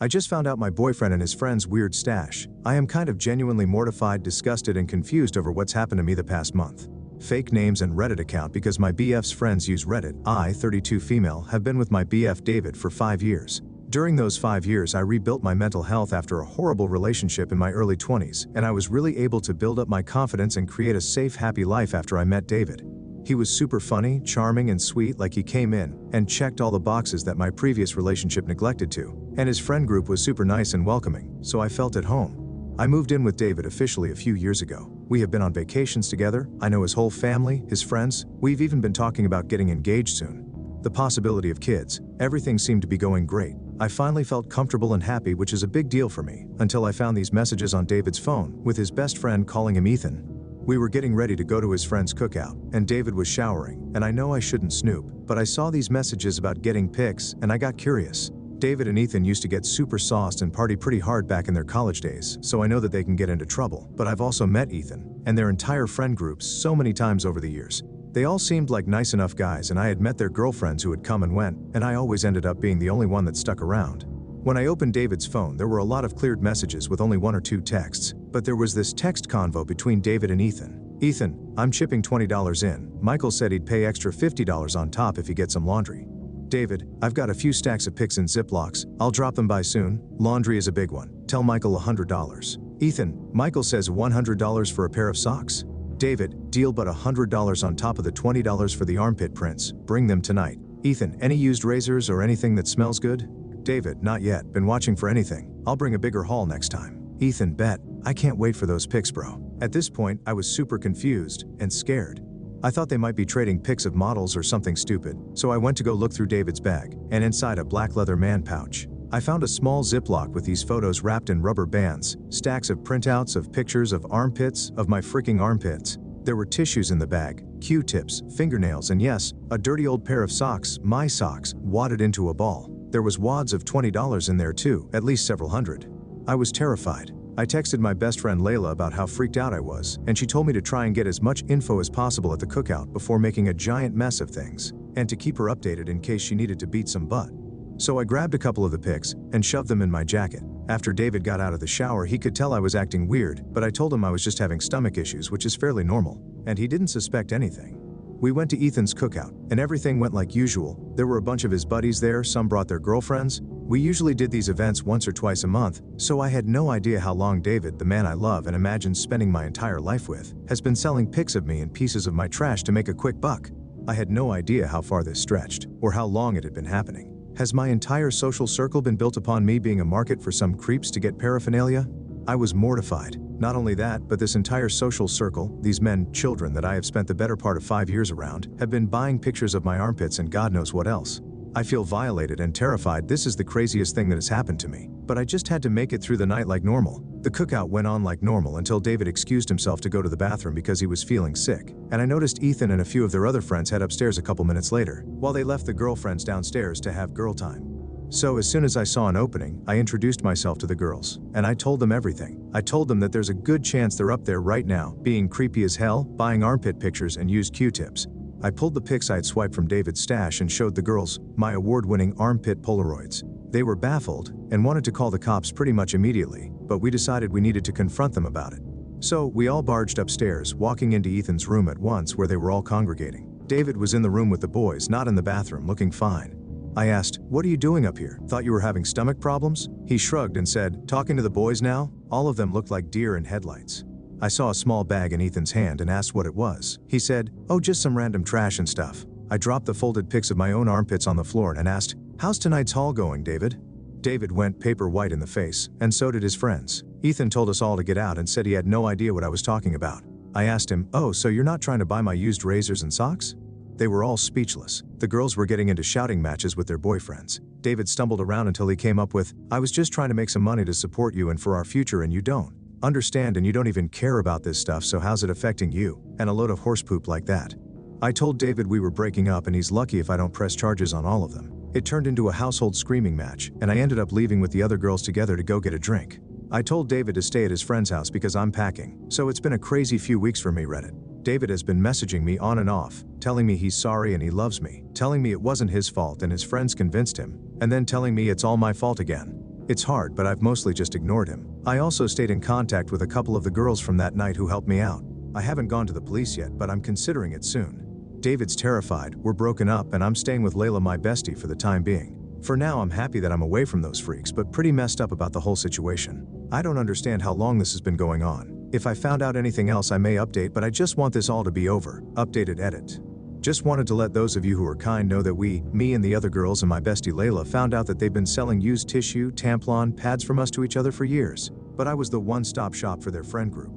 I just found out my boyfriend and his friend's weird stash. I am kind of genuinely mortified, disgusted, and confused over what's happened to me the past month. Fake names and Reddit account because my BF's friends use Reddit. I, 32 female, have been with my BF David for 5 years. During those 5 years, I rebuilt my mental health after a horrible relationship in my early 20s, and I was really able to build up my confidence and create a safe, happy life after I met David. He was super funny, charming, and sweet, like he came in and checked all the boxes that my previous relationship neglected to. And his friend group was super nice and welcoming, so I felt at home. I moved in with David officially a few years ago. We have been on vacations together, I know his whole family, his friends, we've even been talking about getting engaged soon. The possibility of kids, everything seemed to be going great. I finally felt comfortable and happy, which is a big deal for me, until I found these messages on David's phone, with his best friend calling him Ethan. We were getting ready to go to his friend's cookout, and David was showering, and I know I shouldn't snoop, but I saw these messages about getting pics, and I got curious. David and Ethan used to get super sauced and party pretty hard back in their college days, so I know that they can get into trouble, but I've also met Ethan and their entire friend groups so many times over the years. They all seemed like nice enough guys, and I had met their girlfriends who had come and went, and I always ended up being the only one that stuck around. When I opened David's phone, there were a lot of cleared messages with only 1 or 2 texts, but there was this text convo between David and Ethan. Ethan, I'm chipping $20 in. Michael said he'd pay extra $50 on top if he gets some laundry. David, I've got a few stacks of pics in Ziplocs. I'll drop them by soon. Laundry is a big one. Tell Michael $100. Ethan, Michael says $100 for a pair of socks. David, deal, but $100 on top of the $20 for the armpit prints. Bring them tonight. Ethan, any used razors or anything that smells good? David, not yet. Been watching for anything. I'll bring a bigger haul next time. Ethan, bet. I can't wait for those pics, bro. At this point, I was super confused and scared. I thought they might be trading pics of models or something stupid, so I went to go look through David's bag, and inside a black leather man pouch, I found a small Ziploc with these photos wrapped in rubber bands, stacks of printouts of pictures of armpits, of my freaking armpits. There were tissues in the bag, Q-tips, fingernails, and yes, a dirty old pair of socks, my socks, wadded into a ball. There was wads of $20 in there too, at least several hundred. I was terrified. I texted my best friend Layla about how freaked out I was, and she told me to try and get as much info as possible at the cookout before making a giant mess of things, and to keep her updated in case she needed to beat some butt. So I grabbed a couple of the pics and shoved them in my jacket. After David got out of the shower, he could tell I was acting weird, but I told him I was just having stomach issues, which is fairly normal, and he didn't suspect anything. We went to Ethan's cookout, and everything went like usual. There were a bunch of his buddies there, some brought their girlfriends. We usually did these events once or twice a month, so I had no idea how long David, the man I love and imagine spending my entire life with, has been selling pics of me and pieces of my trash to make a quick buck. I had no idea how far this stretched, or how long it had been happening. Has my entire social circle been built upon me being a market for some creeps to get paraphernalia? I was mortified. Not only that, but this entire social circle, these men, children that I have spent the better part of 5 years around, have been buying pictures of my armpits and God knows what else. I feel violated and terrified. This is the craziest thing that has happened to me. But I just had to make it through the night like normal. The cookout went on like normal until David excused himself to go to the bathroom because he was feeling sick. And I noticed Ethan and a few of their other friends head upstairs a couple minutes later, while they left the girlfriends downstairs to have girl time. So as soon as I saw an opening, I introduced myself to the girls, and I told them everything. I told them that there's a good chance they're up there right now, being creepy as hell, buying armpit pictures and used Q-tips. I pulled the pics I had swiped from David's stash and showed the girls my award-winning armpit Polaroids. They were baffled and wanted to call the cops pretty much immediately, but we decided we needed to confront them about it. So we all barged upstairs, walking into Ethan's room at once where they were all congregating. David was in the room with the boys, not in the bathroom, looking fine. I asked, "What are you doing up here? Thought you were having stomach problems?" He shrugged and said, "Talking to the boys now?" All of them looked like deer in headlights. I saw a small bag in Ethan's hand and asked what it was. He said, "Oh, just some random trash and stuff." I dropped the folded pics of my own armpits on the floor and asked, "How's tonight's haul going, David?" David went paper white in the face, and so did his friends. Ethan told us all to get out and said he had no idea what I was talking about. I asked him, "Oh, so you're not trying to buy my used razors and socks?" They were all speechless. The girls were getting into shouting matches with their boyfriends. David stumbled around until he came up with, "I was just trying to make some money to support you and for our future, and you don't understand, and you don't even care about this stuff, so how's it affecting you?" And a load of horse poop like that. I told David we were breaking up and he's lucky if I don't press charges on all of them. It turned into a household screaming match, and I ended up leaving with the other girls together to go get a drink. I told David to stay at his friend's house because I'm packing, so it's been a crazy few weeks for me, Reddit. David has been messaging me on and off, telling me he's sorry and he loves me, telling me it wasn't his fault and his friends convinced him, and then telling me it's all my fault again. It's hard, but I've mostly just ignored him. I also stayed in contact with a couple of the girls from that night who helped me out. I haven't gone to the police yet, but I'm considering it soon. David's terrified, we're broken up, and I'm staying with Layla, my bestie, for the time being. For now, I'm happy that I'm away from those freaks, but pretty messed up about the whole situation. I don't understand how long this has been going on. If I found out anything else, I may update, but I just want this all to be over. Updated edit. Just wanted to let those of you who are kind know that me and the other girls and my bestie Layla found out that they've been selling used tissue, tampon, pads from us to each other for years. But I was the one-stop shop for their friend group.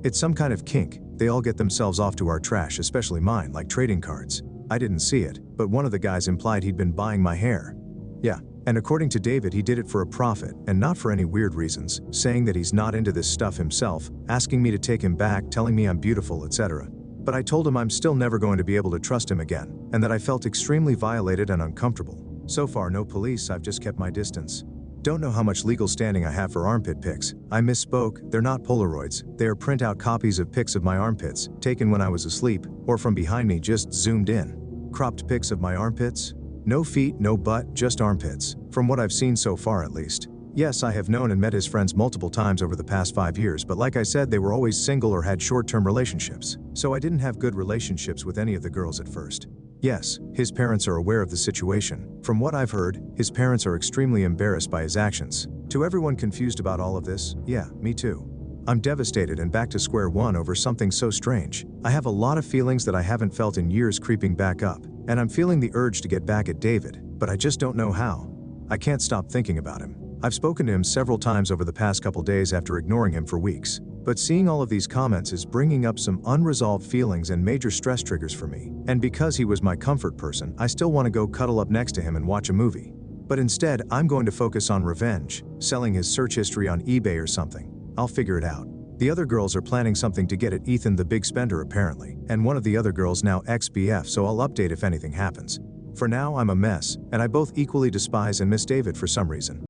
It's some kind of kink. They all get themselves off to our trash, especially mine, like trading cards. I didn't see it, but one of the guys implied he'd been buying my hair. Yeah, and according to David, he did it for a profit, and not for any weird reasons, saying that he's not into this stuff himself, asking me to take him back, telling me I'm beautiful, etc. But I told him I'm still never going to be able to trust him again, and that I felt extremely violated and uncomfortable. So far, no police, I've just kept my distance. Don't know how much legal standing I have for armpit pics. I misspoke, they're not Polaroids, they are printout copies of pics of my armpits, taken when I was asleep, or from behind me, just zoomed in. Cropped pics of my armpits? No feet, no butt, just armpits. From what I've seen so far at least. Yes, I have known and met his friends multiple times over the past 5 years, but like I said, they were always single or had short-term relationships. So I didn't have good relationships with any of the girls at first. Yes, his parents are aware of the situation. From what I've heard, his parents are extremely embarrassed by his actions. To everyone confused about all of this, yeah, me too. I'm devastated and back to square one over something so strange. I have a lot of feelings that I haven't felt in years creeping back up, and I'm feeling the urge to get back at David, but I just don't know how. I can't stop thinking about him. I've spoken to him several times over the past couple days after ignoring him for weeks. But seeing all of these comments is bringing up some unresolved feelings and major stress triggers for me. And because he was my comfort person, I still want to go cuddle up next to him and watch a movie. But instead, I'm going to focus on revenge, selling his search history on eBay or something. I'll figure it out. The other girls are planning something to get at Ethan the big spender apparently, and one of the other girls now ex-BF, so I'll update if anything happens. For now, I'm a mess, and I both equally despise and miss David for some reason.